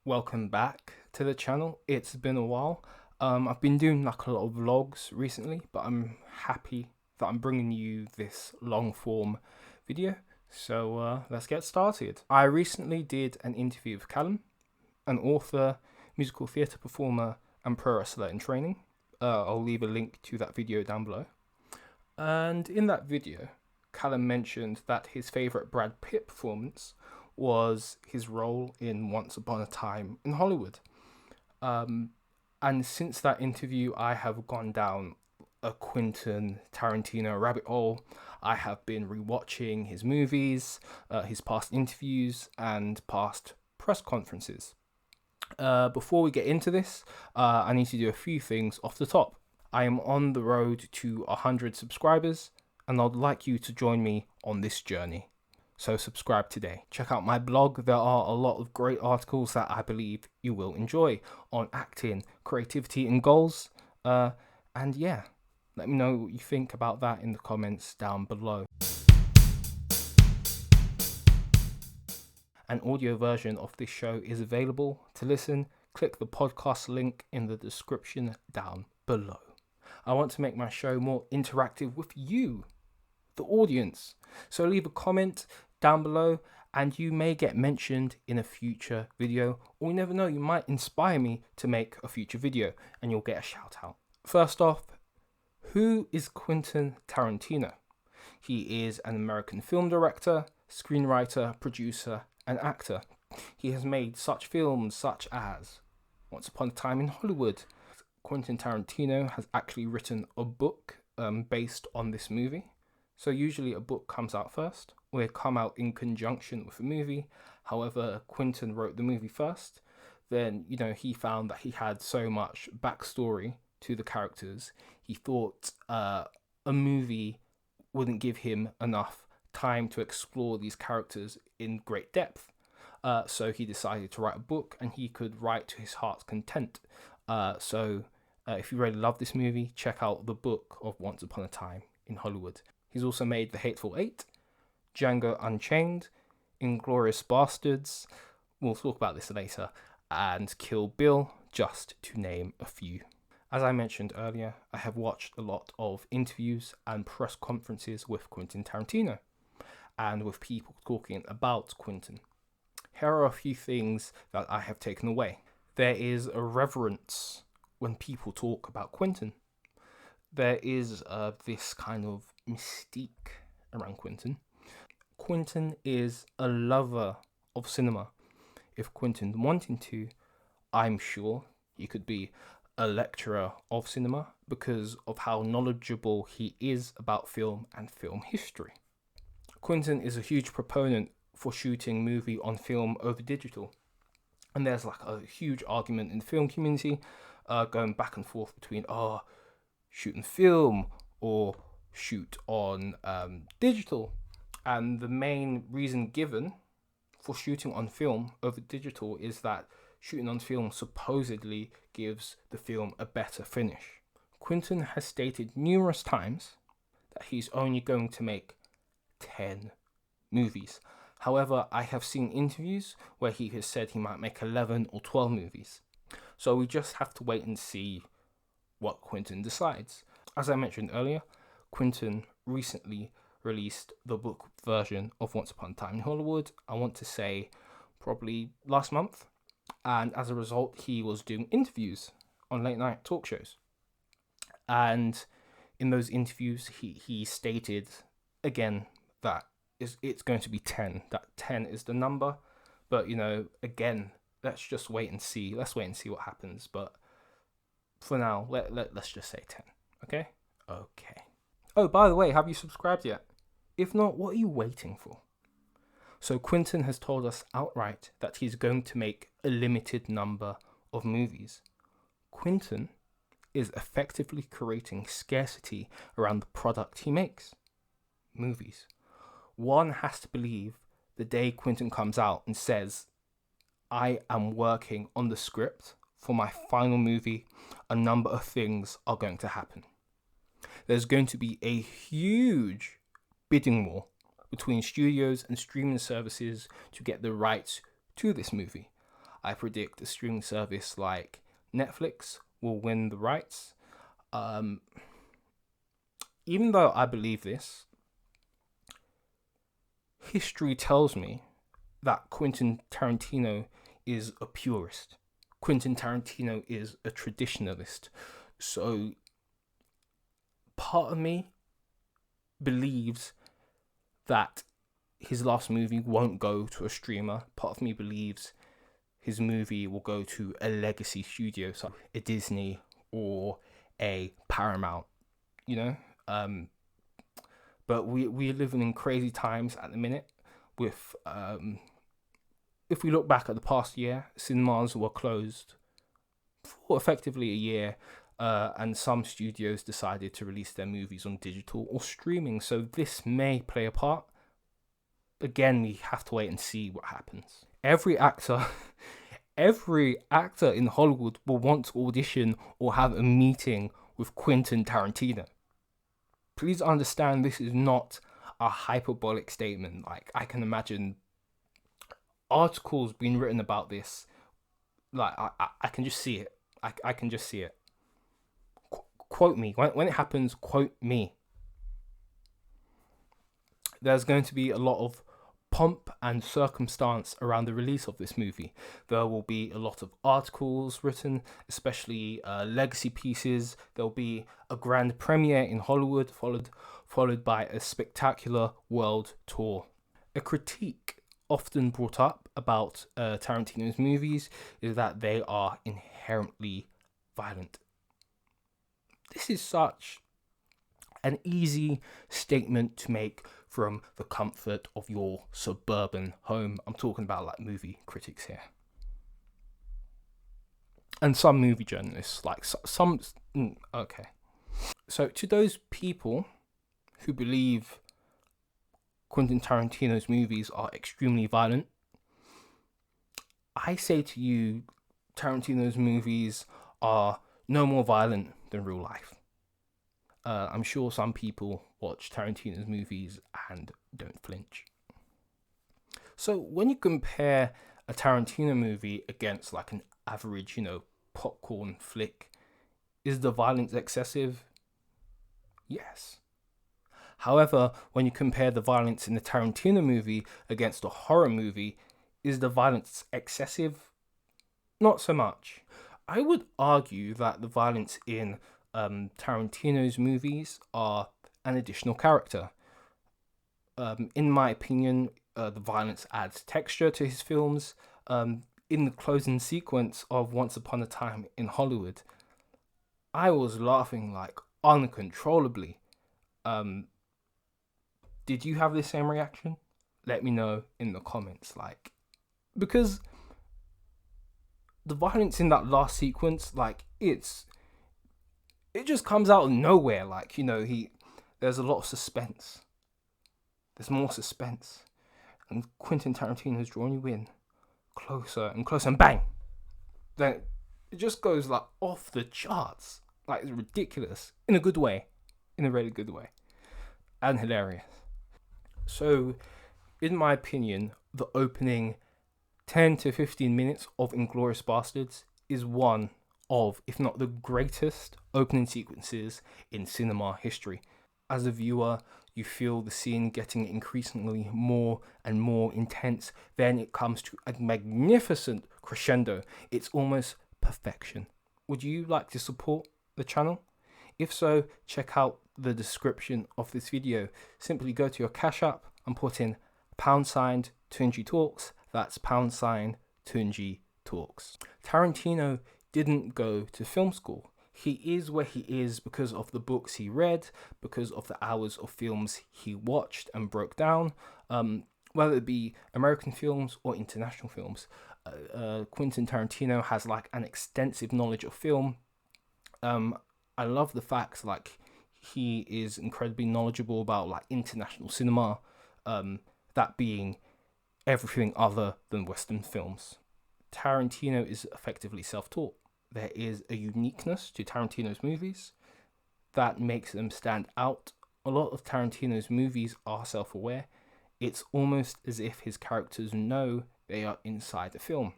Welcome back to the channel. It's been a while. I've been doing like a lot of vlogs recently, but I'm happy that I'm bringing you this long form video. So let's get started. I recently did an interview with CALLUM, an author, musical theatre performer, and pro wrestler in training. I'll leave a link to that video down below. And in that video, CALLUM mentioned that his favourite Brad Pitt performance was his role in Once Upon a Time in Hollywood. And since that interview, I have gone down a Quentin Tarantino rabbit hole. I have been rewatching his movies, his past interviews, and past press conferences. Before we get into this, I need to do a few things off the top. I am on the road to 100 subscribers, and I'd like you to join me on this journey. So subscribe today. Check out my blog. There are a lot of great articles that I believe you will enjoy on acting, creativity, and goals. And yeah, let me know what you think about that in the comments down below. An audio version of this show is available. To listen, click the podcast link in the description down below. I want to make my show more interactive with you, the audience. So leave a comment down below and you may get mentioned in a future video, or you never know, you might inspire me to make a future video and you'll get a shout out. First off, who is Quentin Tarantino? He is an American film director, screenwriter, producer, and actor. He has made such films such as Once Upon a Time in Hollywood. Quentin Tarantino has actually written a book based on this movie. So usually a book comes out first, or they come out in conjunction with a movie. However, Quentin wrote the movie first. Then, he found that he had so much backstory to the characters. He thought a movie wouldn't give him enough time to explore these characters in great depth. So he decided to write a book, and he could write to his heart's content. So if you really love this movie, check out the book of Once Upon a Time in Hollywood. He's also made The Hateful Eight, Django Unchained, Inglourious Bastards, we'll talk about this later, and Kill Bill, just to name a few. As I mentioned earlier, I have watched a lot of interviews and press conferences with Quentin Tarantino, and with people talking about Quentin. Here are a few things that I have taken away. There is a reverence when people talk about Quentin. There is this kind of mystique around Quentin. Quentin is a lover of cinema. If Quentin wanted to, I'm sure he could be a lecturer of cinema because of how knowledgeable he is about film and film history. Quentin is a huge proponent for shooting movie on film over digital. And there's like a huge argument in the film community going back and forth between shooting film or shoot on digital. And the main reason given for shooting on film over digital is that shooting on film supposedly gives the film a better finish. Quentin has stated numerous times that he's only going to make 10 movies. However, I have seen interviews where he has said he might make 11 or 12 movies. So we just have to wait and see what Quentin decides. As I mentioned earlier, Quentin recently released the book version of Once Upon a Time in Hollywood, I want to say probably last month. And as a result, he was doing interviews on late night talk shows. And in those interviews, he stated again that it's going to be 10, that 10 is the number. But, again, let's just wait and see. Let's wait and see what happens. But for now, let's just say 10. Okay? Okay. Oh, by the way, have you subscribed yet? If not, what are you waiting for? So Quentin has told us outright that he's going to make a limited number of movies. Quentin is effectively creating scarcity around the product he makes. Movies. One has to believe the day Quentin comes out and says, I am working on the script for my final movie, a number of things are going to happen. There's going to be a huge bidding war between studios and streaming services to get the rights to this movie. I predict a streaming service like Netflix will win the rights. Even though I believe this, history tells me that Quentin Tarantino is a purist. Quentin Tarantino is a traditionalist. So part of me believes that his last movie won't go to a streamer. Part of me believes his movie will go to a legacy studio, so a Disney or a Paramount, you know? But we're living in crazy times at the minute with, if we look back at the past year, cinemas were closed for effectively a year, and some studios decided to release their movies on digital or streaming, so this may play a part. Again, we have to wait and see what happens. Every actor in Hollywood will want to audition or have a meeting with Quentin Tarantino. Please understand, this is not a hyperbolic statement. Like, I can imagine articles being written about this. Like, I can just see it. I can just see it. Quote me. When it happens, quote me. There's going to be a lot of pomp and circumstance around the release of this movie. There will be a lot of articles written, especially legacy pieces. There'll be a grand premiere in Hollywood, followed by a spectacular world tour. A critique often brought up about Tarantino's movies is that they are inherently violent. This is such an easy statement to make from the comfort of your suburban home. I'm talking about like movie critics here. And some movie journalists, like some. Okay. So to those people who believe Quentin Tarantino's movies are extremely violent, I say to you, Tarantino's movies are no more violent than real life. I'm sure some people watch Tarantino's movies and don't flinch. So when you compare a Tarantino movie against like an average, popcorn flick, is the violence excessive? Yes. However, when you compare the violence in the Tarantino movie against a horror movie, is the violence excessive? Not so much. I would argue that the violence in Tarantino's movies are an additional character. In my opinion, the violence adds texture to his films. In the closing sequence of Once Upon a Time in Hollywood, I was laughing like uncontrollably. Did you have the same reaction? Let me know in the comments, because the violence in that last sequence, it just comes out of nowhere. There's a lot of suspense. There's more suspense. And Quentin Tarantino's drawing you in closer and closer, and bang! Then it just goes off the charts. It's ridiculous. In a good way. In a really good way. And hilarious. So, in my opinion, the opening 10 to 15 minutes of Inglourious Basterds is one of, if not the greatest, opening sequences in cinema history. As a viewer, you feel the scene getting increasingly more and more intense. Then it comes to a magnificent crescendo. It's almost perfection. Would you like to support the channel? If so, check out the description of this video. Simply go to your Cash App and put in #tunjitalks. That's #tunjitalks. Tarantino didn't go to film school. He is where he is because of the books he read, because of the hours of films he watched and broke down, whether it be American films or international films. Quentin Tarantino has an extensive knowledge of film. I love the fact he is incredibly knowledgeable about international cinema, that being everything other than Western films. Tarantino is effectively self-taught. There is a uniqueness to Tarantino's movies that makes them stand out. A lot of Tarantino's movies are self-aware. It's almost as if his characters know they are inside the film.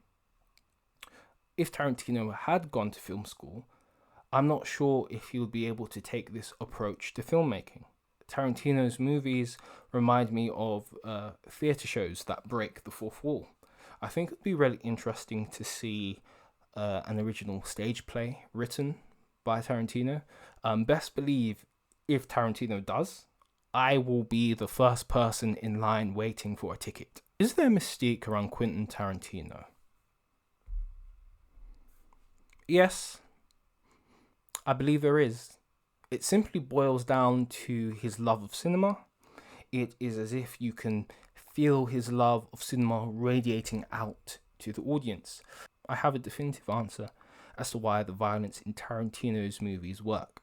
if Tarantino had gone to film school, I'm not sure if he would be able to take this approach to filmmaking. Tarantino's movies remind me of theatre shows that break the fourth wall. I think it would be really interesting to see an original stage play written by Tarantino. Best believe if Tarantino does, I will be the first person in line waiting for a ticket. Is there mystique around Quentin Tarantino? Yes, I believe there is. It simply boils down to his love of cinema. It is as if you can feel his love of cinema radiating out to the audience. I have a definitive answer as to why the violence in Tarantino's movies work.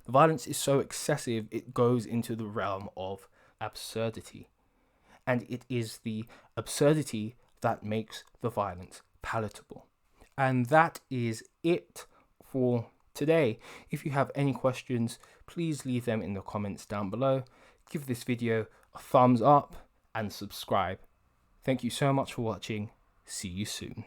The violence is so excessive, it goes into the realm of absurdity. And it is the absurdity that makes the violence palatable. And that is it for today. If you have any questions, please leave them in the comments down below. Give this video a thumbs up and subscribe. Thank you so much for watching. See you soon.